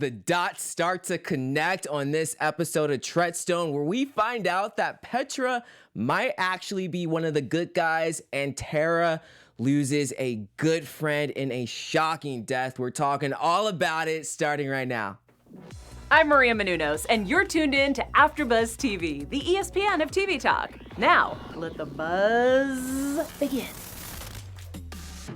The dots start to connect on this episode of Treadstone, where we find out that Petra might actually be one of the good guys, and Tara loses a good friend in a shocking death. We're talking all about it starting right now. I'm Maria Menounos, and you're tuned in to AfterBuzz TV, the ESPN of TV talk. Now, let the buzz begin.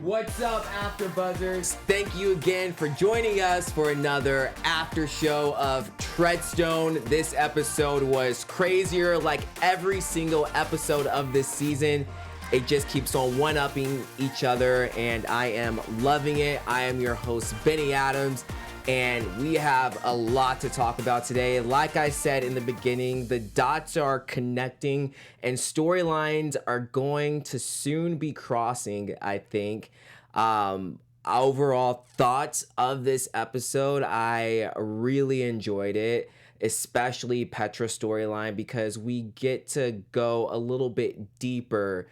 What's up, AfterBuzzers? Thank you again for joining us for another after show of Treadstone. This episode was crazier, like every single episode of this season. It just keeps on one-upping each other, and I am loving it. I am your host, Benny Adams, and we have a lot to talk about today. Like I said in the beginning, the dots are connecting and storylines are going to soon be crossing, I think. Overall thoughts of this episode, I really enjoyed it, especially Petra's storyline, because we get to go a little bit deeper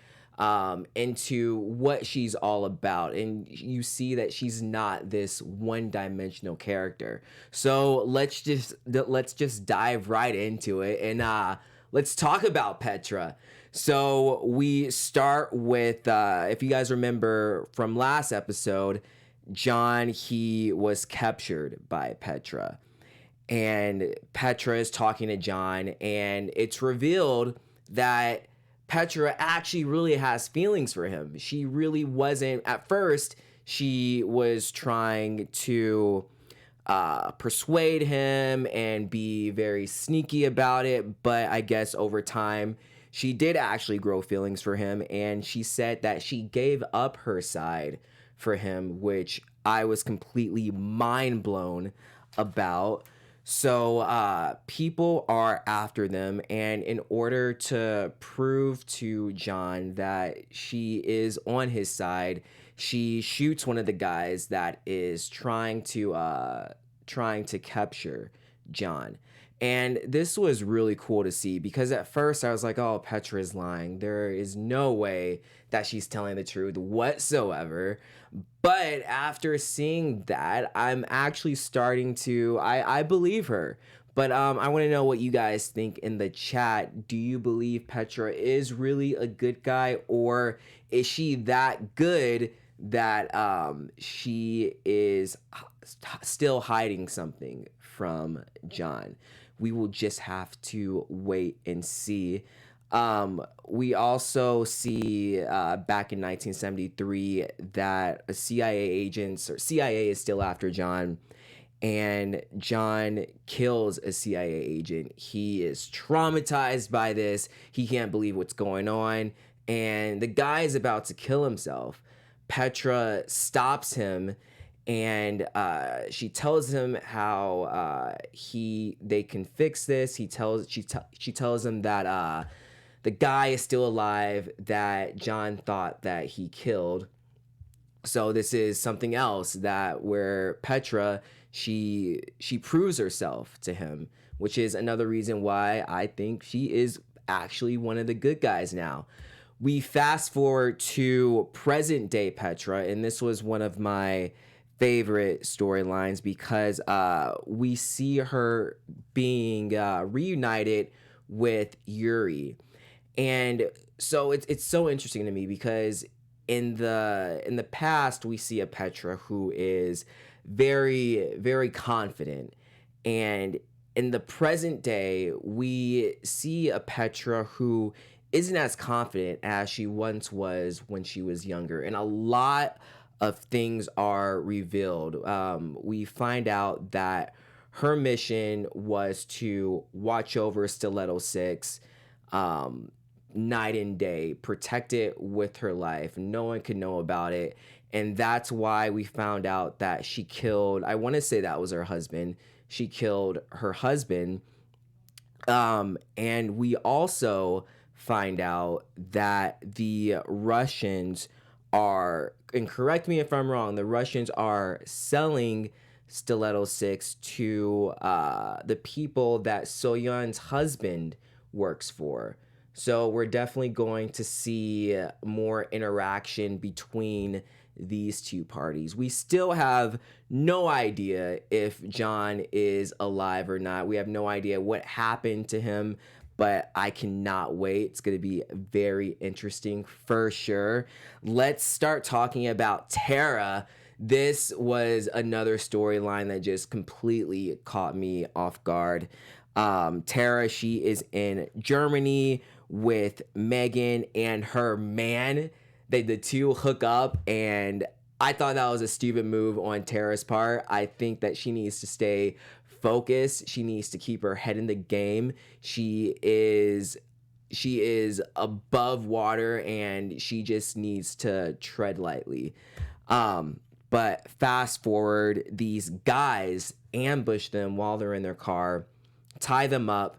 into what she's all about, and you see that she's not this one-dimensional character. So let's just dive right into it, and let's talk about Petra. So we start with, if you guys remember from last episode, John, he was captured by Petra, and Petra is talking to John, and it's revealed that Petra actually really has feelings for him. She really wasn't, at first, she was trying to persuade him and be very sneaky about it, but I guess over time, she did actually grow feelings for him, and she said that she gave up her side for him, which I was completely mind blown about. So people are after them, and in order to prove to John that she is on his side, she shoots one of the guys that is trying to capture John. And this was really cool to see, because at first I was like, oh, Petra is lying. There is no way that she's telling the truth whatsoever. But after seeing that, I'm actually starting to, I believe her. But I want to know what you guys think in the chat. Do you believe Petra is really a good guy, or is she that good that she is still hiding something from John? We will just have to wait and see. We also see back in 1973 that CIA is still after John, and John kills a CIA agent. He is traumatized by this. He can't believe what's going on, and the guy is about to kill himself. Petra stops him, and she tells him how they can fix this. She tells him that the guy is still alive that John thought that he killed. So this is something else where Petra, she proves herself to him, which is another reason why I think she is actually one of the good guys now. We fast forward to present day Petra, and this was one of my favorite storylines, because we see her being reunited with Yuri. And so it's so interesting to me, because in the past we see a Petra who is very, very confident, and in the present day we see a Petra who isn't as confident as she once was when she was younger, and a lot of things are revealed. We find out that her mission was to watch over Stiletto 6 night and day, protect it with her life. No one could know about it, and that's why we found out that she killed, I want to say that was her husband. She killed her husband, and we also find out that the Russians are, and correct me if I'm wrong, the Russians are selling Stiletto 6 to the people that Soyeon's husband works for. So we're definitely going to see more interaction between these two parties. We still have no idea if John is alive or not. We have no idea what happened to him, but I cannot wait. It's going to be very interesting for sure. Let's start talking about Tara. This was another storyline that just completely caught me off guard. Tara, she is in Germany with Megan and her man. The two hook up, and I thought that was a stupid move on Tara's part. I think that she needs to stay focused. She needs to keep her head in the game. She is above water, and she just needs to tread lightly. But fast forward, these guys ambush them while they're in their car, tie them up,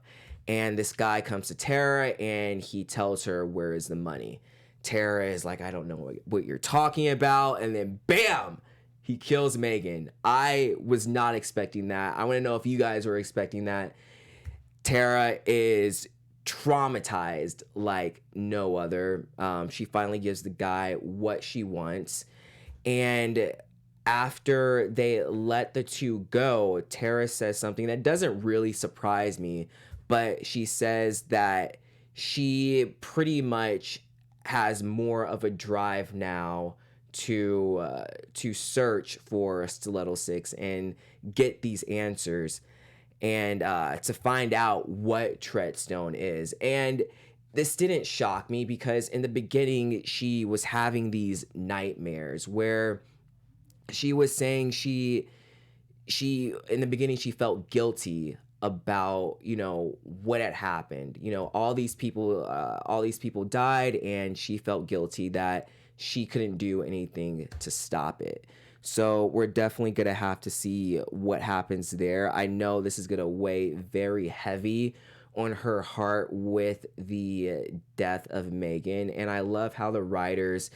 and this guy comes to Tara and he tells her, where is the money? Tara is like, I don't know what you're talking about. And then bam, he kills Megan. I was not expecting that. I want to know if you guys were expecting that. Tara is traumatized like no other. She finally gives the guy what she wants. And after they let the two go, Tara says something that doesn't really surprise me, but she says that she pretty much has more of a drive now to search for Stiletto 6 and get these answers and to find out what Treadstone is. And this didn't shock me because in the beginning she was having these nightmares where she was saying she in the beginning she felt guilty about, you know, what had happened. You know, all these people died, and she felt guilty that she couldn't do anything to stop it. So we're definitely going to have to see what happens there. I know this is going to weigh very heavy on her heart with the death of Megan. And I love how the writers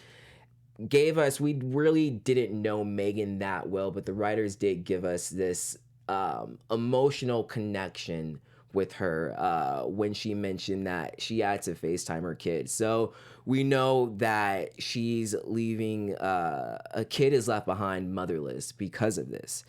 gave us, we really didn't know Megan that well, but the writers did give us this emotional connection with her when she mentioned that she had to FaceTime her kid. So we know that she's leaving, a kid is left behind motherless because of this.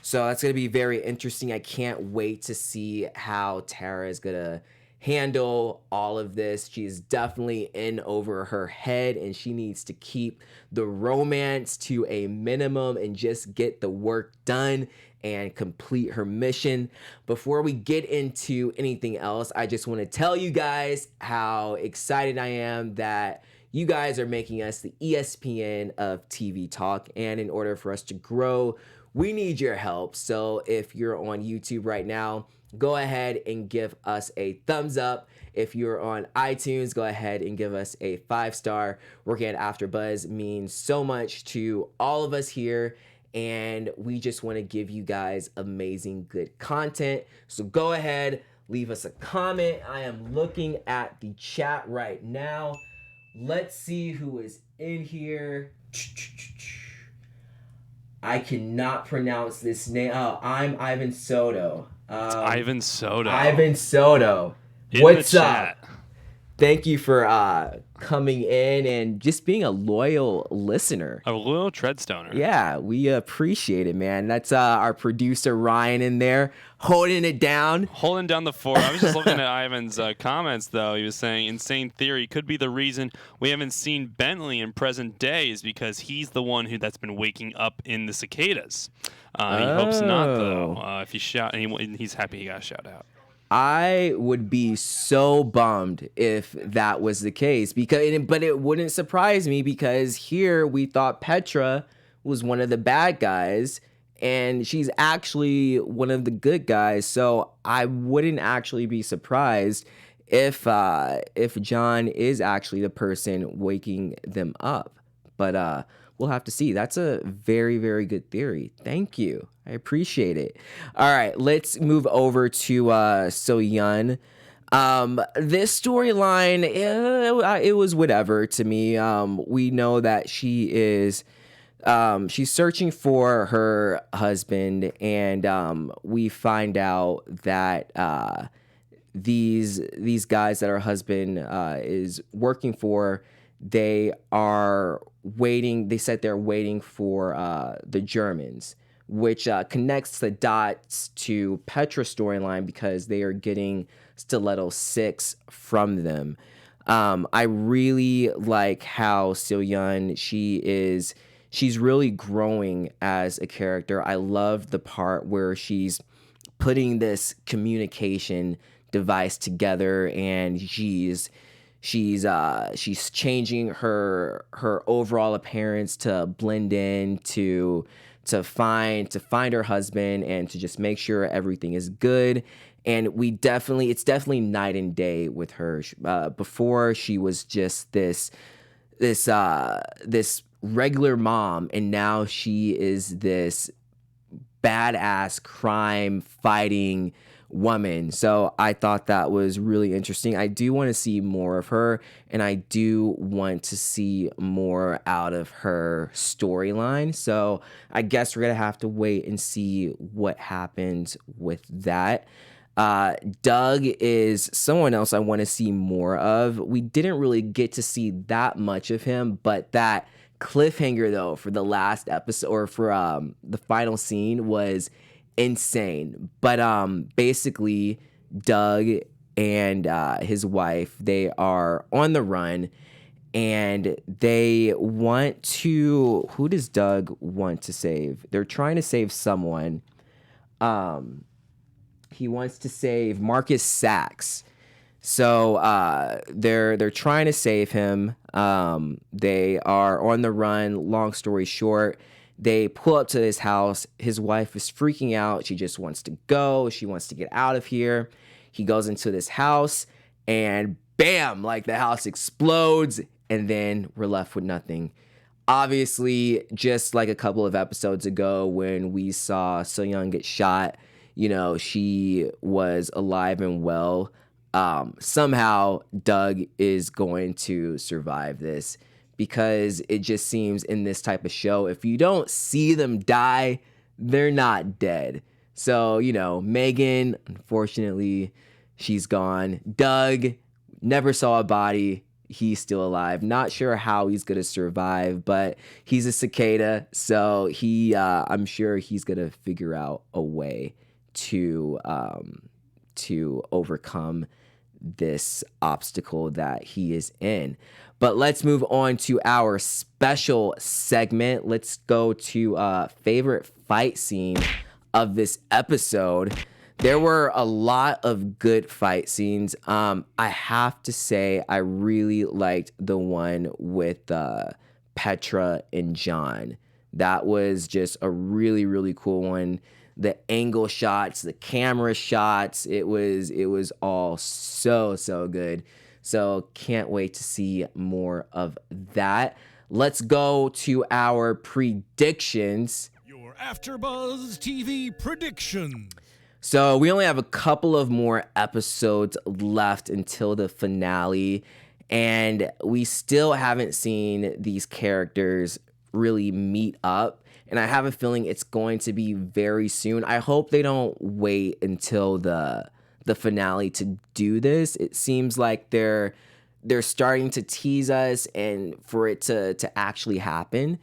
So that's going to be very interesting. I can't wait to see how Tara is going to handle all of this. She's definitely in over her head, and she needs to keep the romance to a minimum and just get the work done and complete her mission. Before we get into anything else, I just want to tell you guys how excited I am that you guys are making us the ESPN of TV talk, and in order for us to grow, we need your help. So if you're on YouTube right now, go ahead and give us a thumbs up. If you're on iTunes, go ahead and give us a 5-star. Working at AfterBuzz means so much to all of us here, and we just want to give you guys amazing, good content. So go ahead, leave us a comment. I am looking at the chat right now. Let's see who is in here. I cannot pronounce this name. Oh, I'm Ivan Soto. It's Ivan Soto. Ivan Soto. What's up? Thank you for coming in and just being a loyal listener. A loyal Treadstoner. Yeah, we appreciate it, man. That's our producer, Ryan, in there, holding it down. Holding down the fort. I was just looking at Ivan's comments, though. He was saying, insane theory could be the reason we haven't seen Bentley in present day is because he's the one that's been waking up in the cicadas. He hopes not, though. If you shout, and he's happy he got a shout out. I would be so bummed if that was the case, but it wouldn't surprise me because here we thought Petra was one of the bad guys and she's actually one of the good guys. So I wouldn't actually be surprised if John is actually the person waking them up. But we'll have to see. That's a very, very good theory. Thank you. I appreciate it. All right, let's move over to So Yun. This storyline, it was whatever to me. We know that she is, she's searching for her husband, and we find out that these guys that her husband is working for, they are waiting. They said they're waiting for the Germans, which connects the dots to Petra's storyline because they are getting Stiletto 6 from them. I really like how So-yeon, she's really growing as a character. I love the part where she's putting this communication device together, and she's changing her overall appearance to blend in, to find her husband, and to just make sure everything is good. And it's definitely night and day with her. Before, she was just this regular mom, and now she is this badass crime fighting woman. So I thought that was really interesting. I do want to see more of her, and I do want to see more out of her storyline. So I guess we're gonna have to wait and see what happens with that. Doug is someone else I want to see more of. We didn't really get to see that much of him, but that cliffhanger though for the last episode, or for the final scene, was insane. But basically Doug and his wife, they are on the run, and they want to, who does Doug want to save? They're trying to save someone. He wants to save Marcus Sachs. So they're trying to save him. They are on the run. Long story short, they pull up to his house. His wife is freaking out. She just wants to go. She wants to get out of here. He goes into this house, and bam, like the house explodes, and then we're left with nothing. Obviously, just like a couple of episodes ago when we saw So-yeon get shot, she was alive and well. Somehow Doug is going to survive this, because it just seems in this type of show, if you don't see them die, they're not dead. So, Megan, unfortunately, she's gone. Doug, never saw a body. He's still alive. Not sure how he's going to survive, but he's a cicada. So I'm sure he's going to figure out a way to overcome this obstacle that he is in. But let's move on to our special segment. Let's go to favorite fight scene of this episode. There were a lot of good fight scenes. I have to say, I really liked the one with Petra and John. That was just a really, really cool one. The angle shots, the camera shots, it was all so good. So can't wait to see more of that. Let's go to our predictions. Your AfterBuzz TV prediction. So we only have a couple of more episodes left until the finale, and we still haven't seen these characters really meet up. And I have a feeling it's going to be very soon. I hope they don't wait until the finale to do this. It seems like they're starting to tease us and for it to actually happen.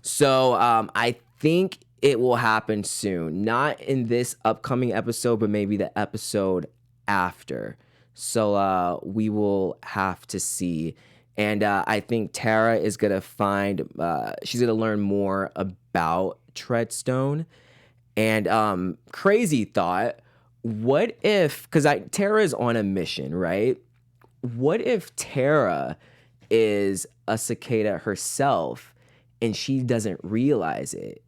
So I think it will happen soon. Not in this upcoming episode, but maybe the episode after. So we will have to see. And I think Tara is going to she's going to learn more about Treadstone. And crazy thought, what if, because Tara is on a mission, right? What if Tara is a cicada herself and she doesn't realize it?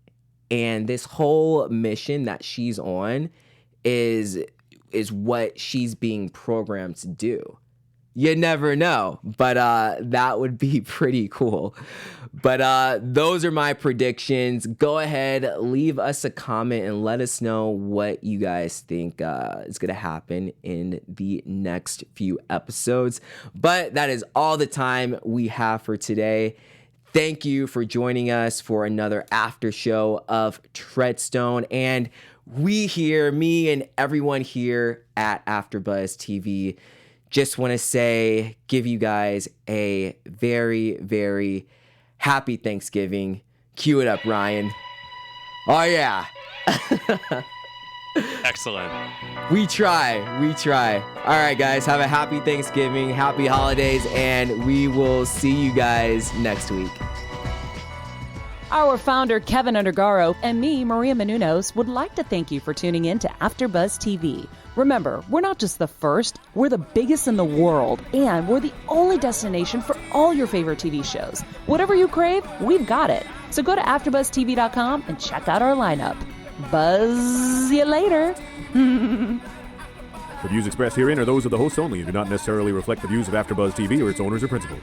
And this whole mission that she's on is what she's being programmed to do. You never know, but that would be pretty cool. But those are my predictions. Go ahead, leave us a comment and let us know what you guys think is going to happen in the next few episodes. But that is all the time we have for today. Thank you for joining us for another after show of Treadstone. And we here, me and everyone here at AfterBuzz TV, just want to say, give you guys a very, very happy Thanksgiving. Cue it up, Ryan. Oh, yeah. Excellent. We try. All right, guys, have a happy Thanksgiving, happy holidays, and we will see you guys next week. Our founder, Kevin Undergaro, and me, Maria Menounos, would like to thank you for tuning in to AfterBuzz TV. Remember, we're not just the first, we're the biggest in the world, and we're the only destination for all your favorite TV shows. Whatever you crave, we've got it. So go to AfterBuzzTV.com and check out our lineup. Buzz you later. The views expressed herein are those of the hosts only and do not necessarily reflect the views of AfterBuzz TV or its owners or principals.